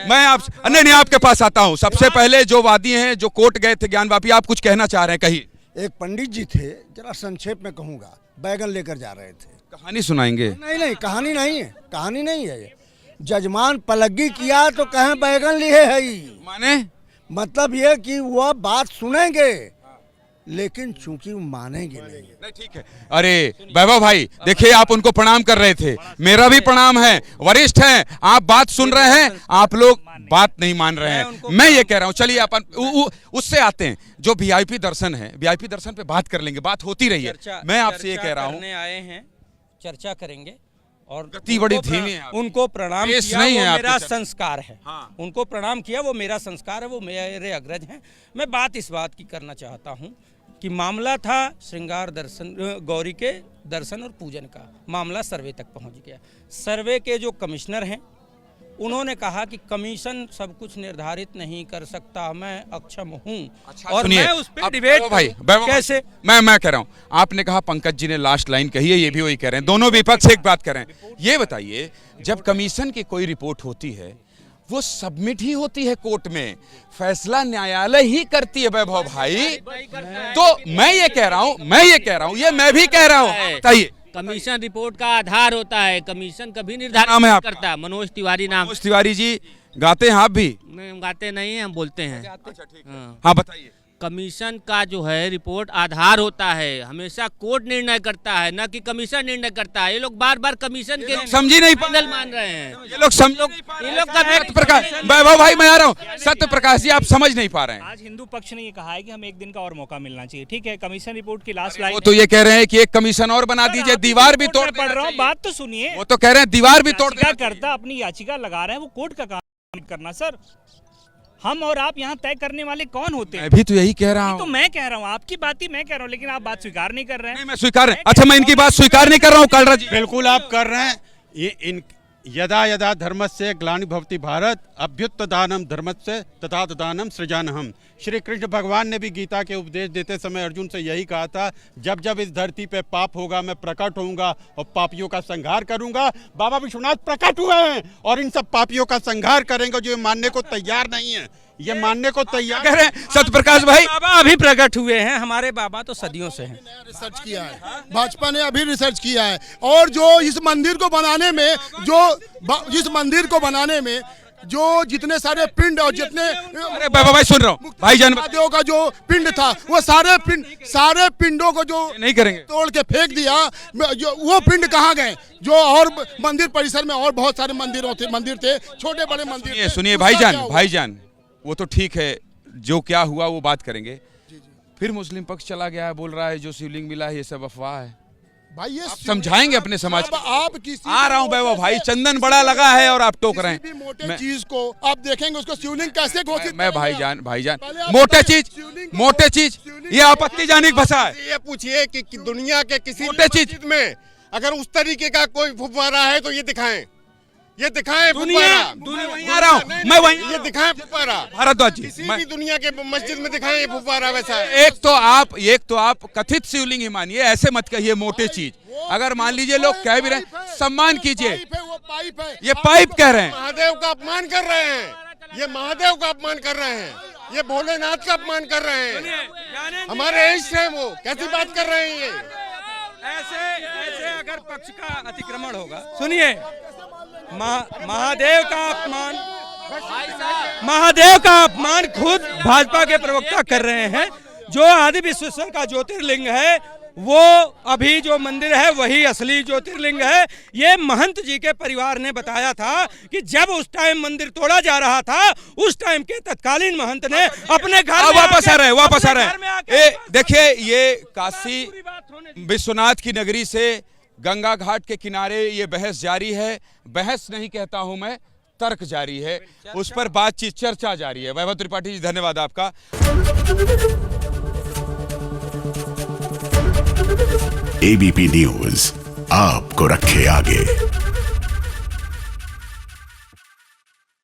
मैं आप नहीं आपके पास आता हूँ। सबसे पहले जो वादी हैं, जो कोर्ट गए थे ज्ञानवापी, आप कुछ कहना चाह रहे हैं, कहिए। एक पंडित जी थे, जरा संक्षेप में कहूँगा, बैगन लेकर जा रहे थे। कहानी सुनाएंगे? नहीं, कहानी नहीं है, कहानी नहीं है। जजमान पलगी किया तो कहें बैगन लिए है। माने मतलब ये कि वह बात सुनेंगे, लेकिन चूंकि मानेंगे नहीं। ठीक है। अरे वैभव भाई, देखिए आप उनको प्रणाम कर रहे थे, मेरा भी प्रणाम है, वरिष्ठ हैं, आप बात सुन रहे हैं, आप लोग बात नहीं मान रहे हैं। मैं ये कह रहा हूँ, चलिए अपन उससे आते हैं, जो वीआईपी दर्शन है, वीआईपी दर्शन पे बात कर लेंगे, बात होती रही है। मैं आपसे ये कह रहा हूँ, आए हैं, चर्चा करेंगे और गति बड़ी धीमी है, उनको प्रणाम किया, नहीं है, वो मेरा संस्कार है। हाँ। उनको प्रणाम किया, वो मेरा संस्कार है, वो मेरे अग्रज हैं। मैं बात इस बात की करना चाहता हूँ कि मामला था श्रृंगार दर्शन, गौरी के दर्शन और पूजन का मामला सर्वे तक पहुँच गया। सर्वे के जो कमिश्नर हैं, उन्होंने कहा कि कमीशन सब कुछ निर्धारित नहीं कर सकता, मैं अक्षम हूँ। अच्छा, और मैं उस पर डिबेट कैसे? मैं कह रहा हूँ, आपने कहा, पंकज जी ने लास्ट लाइन कही है, ये भी वही कह रहे हैं, दोनों विपक्ष एक बात कर रहे हैं। ये बताइए, जब कमीशन की कोई रिपोर्ट होती है, वो सबमिट ही होती है कोर्ट में, फैसला न्यायालय ही करती है वैभव भाई। तो मैं ये कह रहा हूँ, ये मैं भी कह रहा हूँ, बताइए। कमीशन रिपोर्ट का आधार होता है, कमीशन कभी निर्धारित करता है। मनोज तिवारी नाम। मनोज तिवारी जी, गाते हैं आप भी? नहीं, गाते नहीं हैं, हम बोलते हैं। हाँ बताइए। कमीशन का जो है रिपोर्ट आधार होता है, हमेशा कोर्ट निर्णय करता है, न कि कमीशन निर्णय करता है। ये लोग बार बार कमीशन के समझी नहीं पैनल मान रहे हैं। ये लोग सत्य प्रकाश, वैभव भाई मैं आ रहा हूँ, सत्य प्रकाश जी आप समझ नहीं पा रहे हैं। आज हिंदू पक्ष ने ये कहा है कि हमें एक दिन का और मौका मिलना चाहिए। ठीक है, कमीशन रिपोर्ट की लास्ट लाइन, वो तो ये कह रहे हैं कि एक कमीशन और बना दीजिए, दीवार भी तोड़ पड़ रहा हूँ, बात तो सुनिए। वो तो कह रहे हैं दीवार भी तोड़ करता, अपनी याचिका लगा रहे हैं, वो कोर्ट का काम करना। सर, हम और आप यहाँ तय करने वाले कौन होते हैं? मैं भी तो यही कह रहा हूँ। तो मैं कह रहा हूँ, आपकी बात ही मैं कह रहा हूँ, लेकिन आप बात स्वीकार नहीं कर रहे हैं। नहीं, मैं स्वीकार है। अच्छा, मैं इनकी बात स्वीकार नहीं कर रहा हूँ कालरा जी। बिल्कुल आप कर रहे हैं। ये यदा यदा धर्मस्य ग्लानिर्भवति भारत अभ्युत्थानम धर्मस्य तथात्थानम सृजानहम। श्री कृष्ण भगवान ने भी गीता के उपदेश देते समय अर्जुन से यही कहा था, जब जब इस धरती पे पाप होगा मैं प्रकट होऊंगा और पापियों का संहार करूंगा। बाबा विश्वनाथ प्रकट हुए हैं और इन सब पापियों का संहार करेंगे जो मानने को तैयार नहीं है। ये मानने को तैयार कह रहे हैं सत्य प्रकाश भाई। बाबा अभी प्रकट हुए हैं, हमारे बाबा तो सदियों से हैं। रिसर्च किया है, भाजपा ने अभी रिसर्च किया है। और जो इस मंदिर को बनाने में, जो जितने सारे पिंड और जितने, अरे बाबा भाई सुन रहा हूँ, भाईजान महादेव का जो पिंड था, वो सारे पिंडों को जो नहीं करेंगे, तोड़ के फेंक दिया। जो वो पिंड कहाँ गए? जो और मंदिर परिसर में और बहुत सारे मंदिर थे, छोटे बड़े मंदिर। सुनिए भाईजान, वो तो ठीक है, जो क्या हुआ वो बात करेंगे। फिर मुस्लिम पक्ष चला गया है, बोल रहा है जो शिवलिंग मिला है ये सब अफवाह है। भाई ये समझाएंगे अपने समाज को। आप आ रहा हूँ वैभव भाई, चंदन बड़ा लगा है और आप टोक रहे हैं। मोटे चीज को आप देखेंगे, उसको शिवलिंग कैसे घोषित? मैं भाईजान मोटे चीज ये आपत्ति जाने की भाषा है। ये पूछिए कि दुनिया के किसी मोटे चीज में अगर उस तरीके का कोई फुव्वारा है तो ये दिखाएं दुनिया आ रहा हूँ मैं वहीं, ये दिखाएं फुव्वारा भारद्वाज जी, किसी भी दुनिया के मस्जिद में दिखाएं ये फुव्वारा वैसा। एक तो आप कथित शिवलिंग ही मानिए, ऐसे मत कहिए मोटे चीज। अगर मान लीजिए लोग कह भी रहे हैं, सम्मान कीजिए। ये पाइप कह रहे हैं, महादेव का अपमान कर रहे हैं, ये महादेव का अपमान कर रहे हैं, ये भोलेनाथ का अपमान कर रहे हैं। हमारे इष्ट हैं, वो कैसी बात कर रहे हैं? ये ऐसे अगर पक्ष का अतिक्रमण होगा, सुनिए, महादेव का अपमान खुद भाजपा के प्रवक्ता कर रहे हैं। जो आदि विश्वेश्वर का ज्योतिर्लिंग है, वो अभी जो मंदिर है वही असली ज्योतिर्लिंग है। ये महंत जी के परिवार ने बताया था कि जब उस टाइम मंदिर तोड़ा जा रहा था, उस टाइम के तत्कालीन महंत ने अपने घर वापस आ रहे हैं। देखिए, ये काशी विश्वनाथ की नगरी से गंगा घाट के किनारे ये बहस जारी है। बहस नहीं कहता हूं मैं, तर्क जारी है, उस पर बातचीत, चर्चा जारी है। वैभव त्रिपाठी जी, धन्यवाद आपका। एबीपी न्यूज आपको रखे आगे।